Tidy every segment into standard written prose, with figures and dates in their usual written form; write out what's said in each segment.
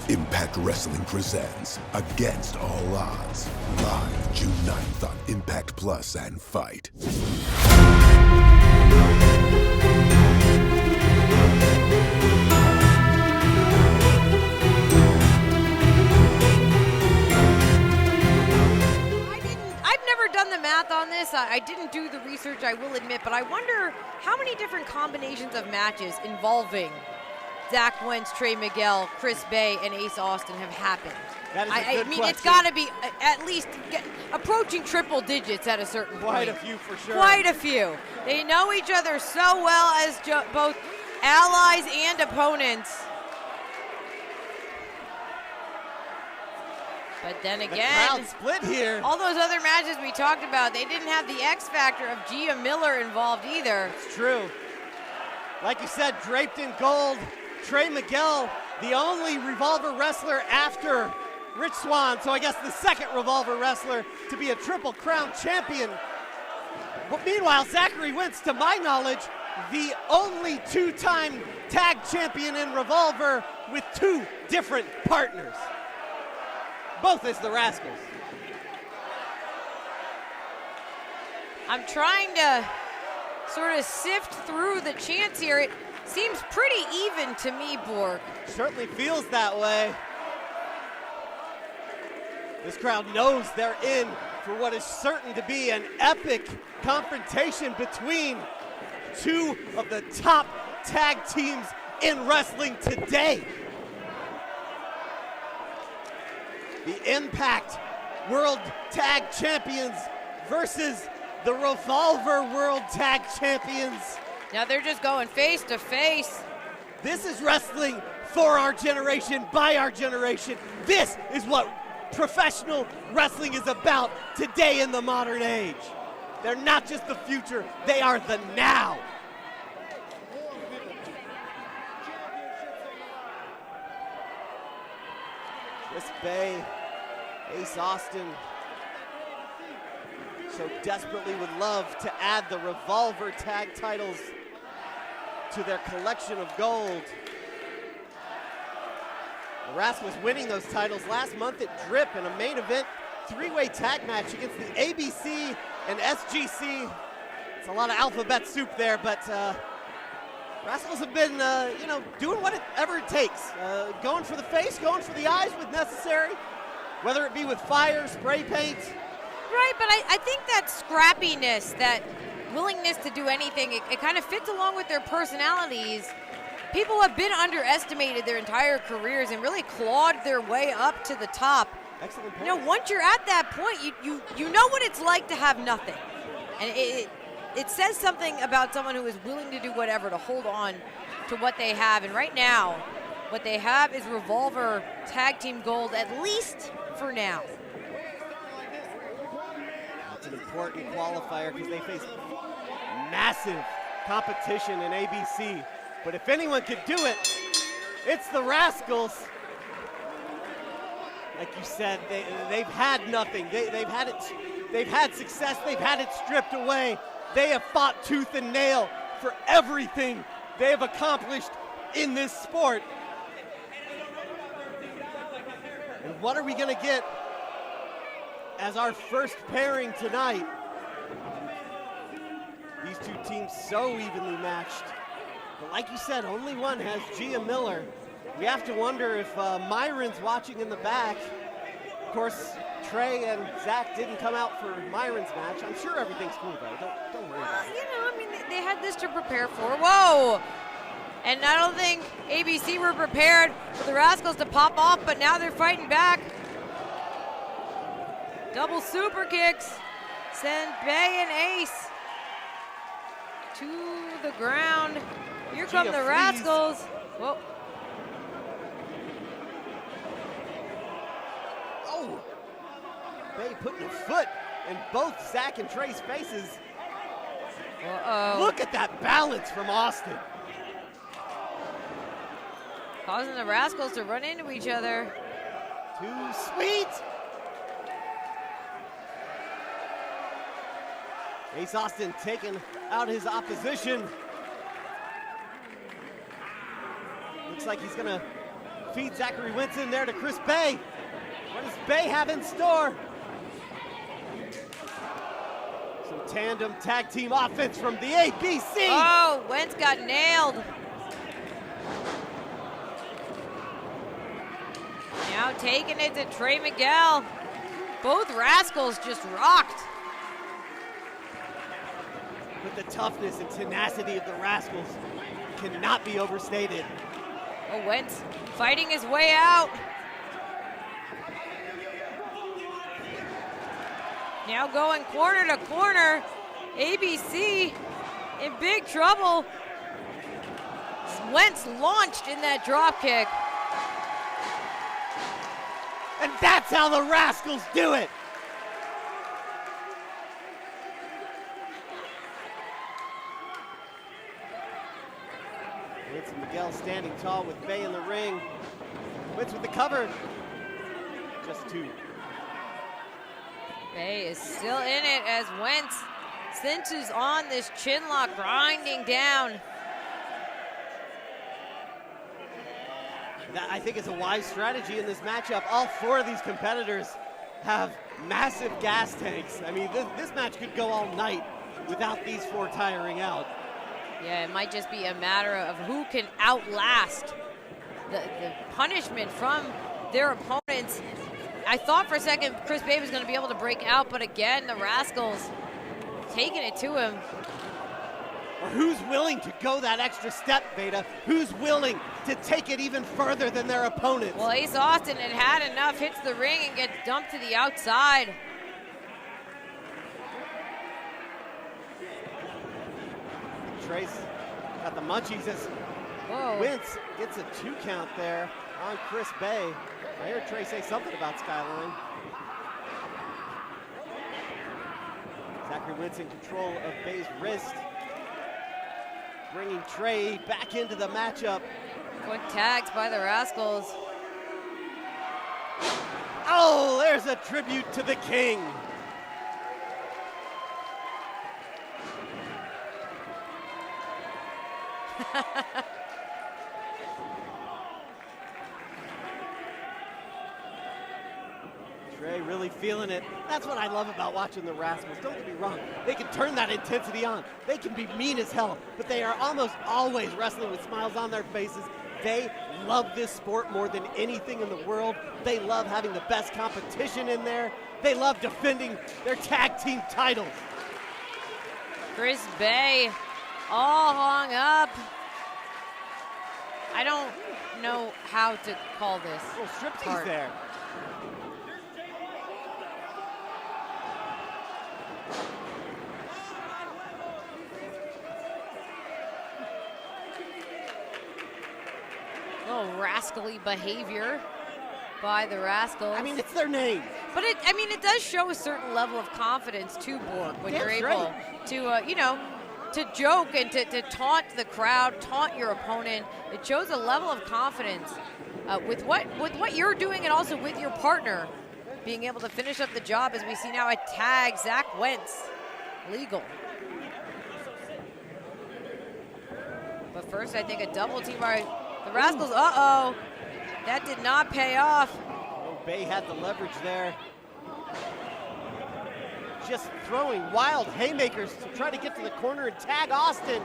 Impact Wrestling presents Against All Odds. Live June 9th on Impact Plus and Fight. I've never done the math on this. I didn't do the research, I will admit, but I wonder how many different combinations of matches involving Zach Wentz, Trey Miguel, Chris Bay, and Ace Austin have happened. That is a good I mean, question. it's got to be at least approaching triple digits at a certain point. Quite a few for sure. Quite a few. They know each other so well as both allies and opponents. But then again, the crowd split here. All those other matches we talked about, they didn't have the X factor of Gia Miller involved either. It's true. Like you said, draped in gold, Trey Miguel, the only Revolver wrestler after Rich Swann, so I guess the second Revolver wrestler to be a Triple Crown champion. But meanwhile, Zachary Wentz, to my knowledge, the only two-time tag champion in Revolver with two different partners. Both as the Rascalz. I'm trying to sort of sift through the chants here. It seems pretty even to me, Borg. Certainly feels that way. This crowd knows they're in for what is certain to be an epic confrontation between two of the top tag teams in wrestling today. The Impact World Tag Champions versus the Revolver World Tag Champions. Now they're just going face to face. This is wrestling for our generation, by our generation. This is what professional wrestling is about today in the modern age. They're not just the future, they are the now. Chris Bay, Ace Austin, so desperately would love to add the Revolver tag titles to their collection of gold. The Rascalz winning those titles last month at Drip in a main event three-way tag match against the ABC and SGC. It's a lot of alphabet soup there, but Rascalz have been, doing whatever it takes. Going for the face, going for the eyes when necessary, whether it be with fire, spray paint. Right, but I think that scrappiness, that willingness to do anything, it kind of fits along with their personalities. People have been underestimated their entire careers and really clawed their way up to the top. Excellent point. You know, once you're at that point, you know what it's like to have nothing. And it says something about someone who is willing to do whatever to hold on to what they have. And right now, what they have is Revolver Tag Team Gold, at least for now. It's an important qualifier because they face massive competition in ABC. But if anyone could do it, it's the Rascalz. Like you said, they've had nothing. They've had success. They've had it stripped away. They have fought tooth and nail for everything they have accomplished in this sport. And what are we going to get as our first pairing tonight? These two teams so evenly matched. But like you said, only one has Gia Miller. We have to wonder if Myron's watching in the back. Of course, Trey and Zach didn't come out for Myron's match. I'm sure everything's cool though. Don't worry about it. They had this to prepare for. Whoa! And I don't think ABC were prepared for the Rascalz to pop off, but now they're fighting back. Double super kicks send Bay and Ace to the ground. Here come the Rascalz. Whoa. Oh! Bay putting a foot in both Zach and Trey's faces. Uh-oh. Look at that balance from Austin. Causing the Rascalz to run into each other. Too sweet. Ace Austin taking out his opposition. Looks like he's gonna feed Zachary Winston there to Chris Bay. What does Bay have in store? Some tandem tag team offense from the ABC. Oh, Wentz got nailed. Now taking it to Trey Miguel. Both Rascalz just rocked. But the toughness and tenacity of the Rascalz cannot be overstated. Oh, Wentz fighting his way out. Now going corner to corner. ABC in big trouble. Wentz launched in that drop kick. And that's how the Rascalz do it. Wentz and Miguel standing tall with Bay in the ring. Wentz with the cover. Just two. Bay is still in it as Wentz cinches on this chin lock, grinding down. That, I think, is a wise strategy in this matchup. All four of these competitors have massive gas tanks. I mean, this match could go all night without these four tiring out. Yeah, it might just be a matter of who can outlast the punishment from their opponents. I thought for a second Chris Bay was going to be able to break out, but again, the Rascalz taking it to him. Or who's willing to go that extra step, Veda? Who's willing to take it even further than their opponents? Well, Ace Austin had enough, hits the ring and gets dumped to the outside. Trace got the munchies as Whoa. Wentz gets a 2 count there on Chris Bay. I heard Trey say something about Skyline. Zachary Wentz in control of Bay's wrist, bringing Trey back into the matchup. Quick tags by the Rascalz. Oh, there's a tribute to the king. Trey really feeling it. That's what I love about watching the Rascalz. Don't get me wrong. They can turn that intensity on. They can be mean as hell, but they are almost always wrestling with smiles on their faces. They love this sport more than anything in the world. They love having the best competition in there. They love defending their tag team titles. Chris Bay all hung up. I don't know how to call this. A little striptease part. there. Little rascally behavior by the Rascalz. I mean, it's their name. But it does show a certain level of confidence to Borg when That's you're able right. to, to joke and to taunt the crowd, taunt your opponent. It shows a level of confidence with what you're doing and also with your partner being able to finish up the job, as we see now a tag Zach Wentz legal. But first, I think a double team by the Rascalz. Uh-oh, that did not pay off. Oh, Bay had the leverage there. Just throwing wild haymakers to try to get to the corner and tag Austin.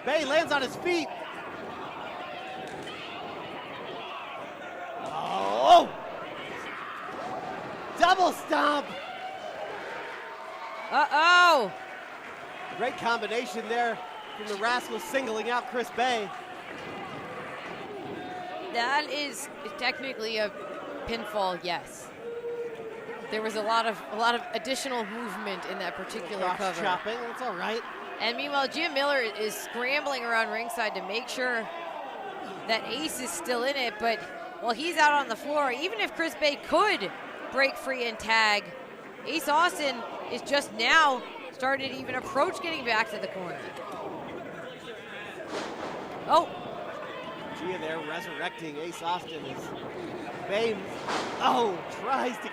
Bay lands on his feet. Oh! Double stomp! Uh-oh! Great combination there from the Rascalz singling out Chris Bay. That is technically a pinfall, yes. There was a lot of additional movement in that particular Cross cover. chopping, that's all right. And meanwhile, Jim Miller is scrambling around ringside to make sure that Ace is still in it, but while he's out on the floor, even if Chris Bay could break free and tag, Ace Austin is just now starting to even approach getting back to the corner. Oh. Gia there resurrecting Ace Austin as Bay, tries to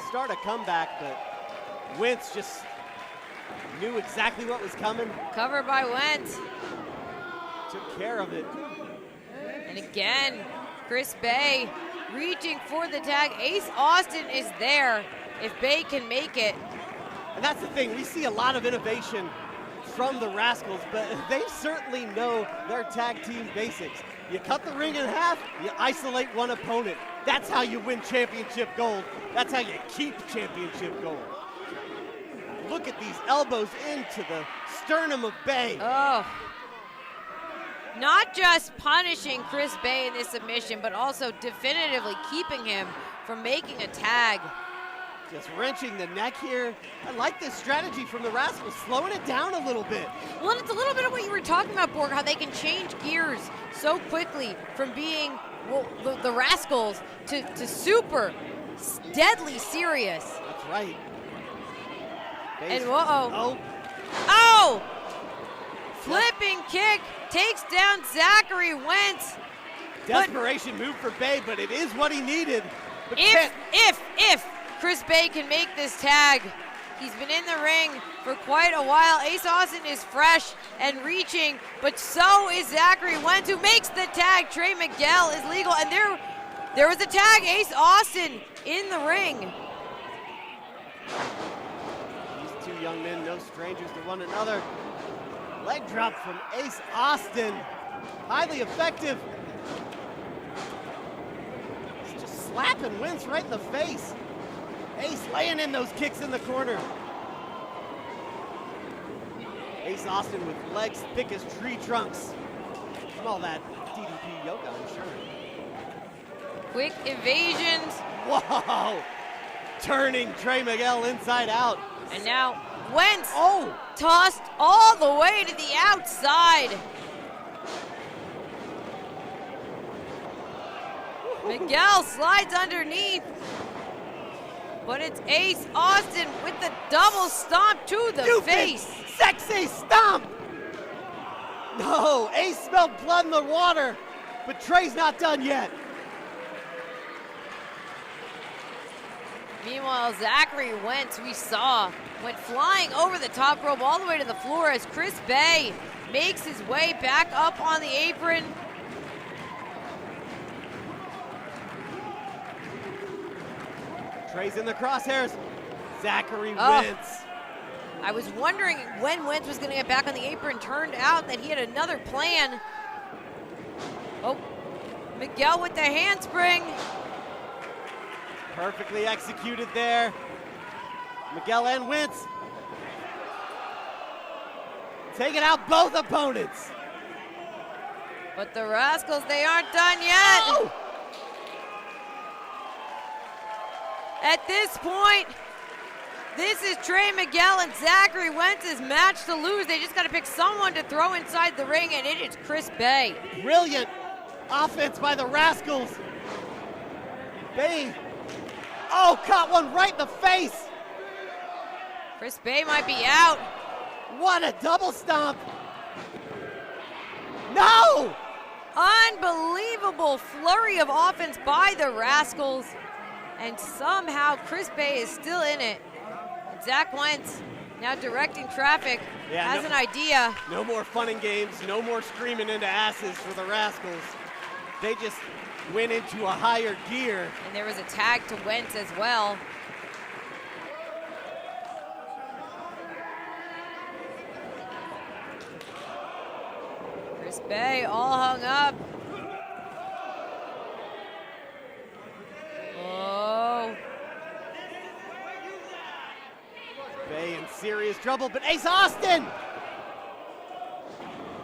start a comeback, but Wentz just knew exactly what was coming. Cover by Wentz. Took care of it. And again, Chris Bay reaching for the tag. Ace Austin is there if Bay can make it. And that's the thing, we see a lot of innovation from the Rascalz, but they certainly know their tag team basics. You cut the ring in half, you isolate one opponent. That's how you win championship gold. That's how you keep championship gold. Look at these elbows into the sternum of Bay. Oh. Not just punishing Chris Bay in this submission, but also definitively keeping him from making a tag. Just wrenching the neck here. I like this strategy from the Rascalz, slowing it down a little bit. Well, it's a little bit of what you were talking about, Borg, how they can change gears so quickly from being the Rascalz to super deadly serious. That's right. And whoa. Oh. Oh! Flipping kick takes down Zachary Wentz. Desperation move for Bay, but it is what he needed. But If Chris Bay can make this tag, he's been in the ring for quite a while. Ace Austin is fresh and reaching, but so is Zachary Wentz, who makes the tag. Trey Miguel is legal, and there was a tag. Ace Austin in the ring. These two young men, no strangers to one another. Leg drop from Ace Austin. Highly effective. He's just slapping Wentz right in the face. Ace laying in those kicks in the corner. Ace Austin with legs thick as tree trunks. From all that DDP yoga, I'm sure. Quick evasions. Whoa! Turning Trey Miguel inside out. And now Wentz tossed all the way to the outside. Miguel slides underneath, but it's Ace Austin with the double stomp to the face. Sexy stomp! No, Ace smelled blood in the water, but Trey's not done yet. Meanwhile, Zachary Wentz, we saw, went flying over the top rope all the way to the floor as Chris Bay makes his way back up on the apron. Trey's in the crosshairs. Zachary Wentz. I was wondering when Wentz was going to get back on the apron. Turned out that he had another plan. Oh, Miguel with the handspring. Perfectly executed there. Miguel and Wentz taking out both opponents. But the Rascalz, they aren't done yet. Oh! At this point, this is Trey Miguel and Zachary Wentz's match to lose. They just got to pick someone to throw inside the ring, and it is Chris Bay. Brilliant offense by the Rascalz. Bay, caught one right in the face. Chris Bay might be out. What a double stomp. No! Unbelievable flurry of offense by the Rascalz. And somehow Chris Bay is still in it. Zach Wentz, now directing traffic, has an idea. No more fun and games, no more screaming into asses for the Rascalz. They just went into a higher gear. And there was a tag to Wentz as well. Chris Bay all hung up. Oh. Bay in serious trouble, but Ace Austin!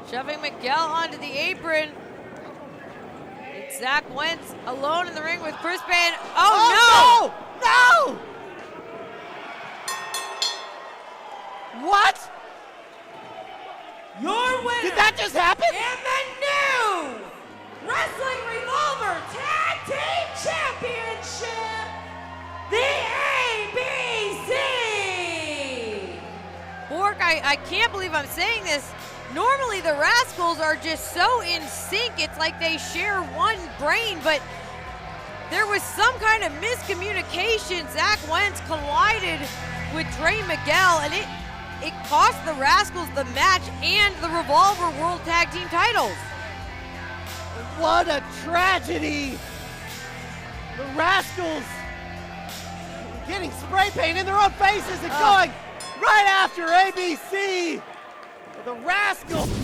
Shoving Miguel onto the apron. It's Zach Wentz alone in the ring with Chris Bay. And no! No! What? Your winner. Did that just happen? And the new Wrestling Revolver Tag Team Championship, the ABC. Bork, I can't believe I'm saying this. Normally the Rascalz are just so in sync. It's like they share one brain, but there was some kind of miscommunication. Zach Wentz collided with Trey Miguel, and it cost the Rascalz the match and the Revolver World Tag Team titles. What a tragedy. The Rascalz getting spray paint in their own faces and going right after ABC. The Rascalz